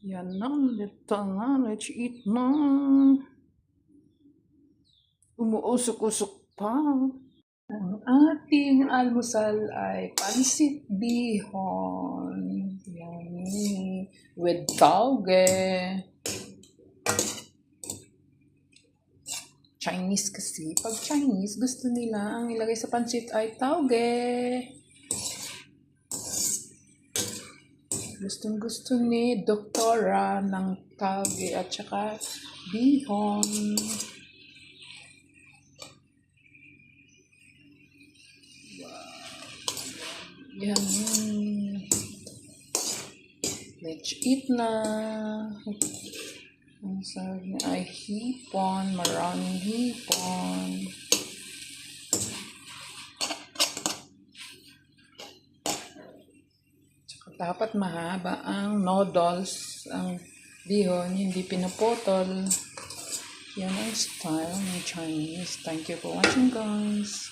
Yan na, ito na, let's eat na. Umuusok-usok pa. Ang ating almusal ay pansit bihon. Yummy. With tauge. Chinese kasi. Pag Chinese, gusto nila ang ilagay sa pansit ay tauge. Gustong gusto ni Doktora ng tauge at saka bihon. Yan. Let's eat na. Ang sarap niya ay hipon. Maraming hipon. Tsaka dapat mahaba ang noodles. Ang bihon, hindi pinuputol. Yan ang style ng Chinese. Thank you for watching, guys.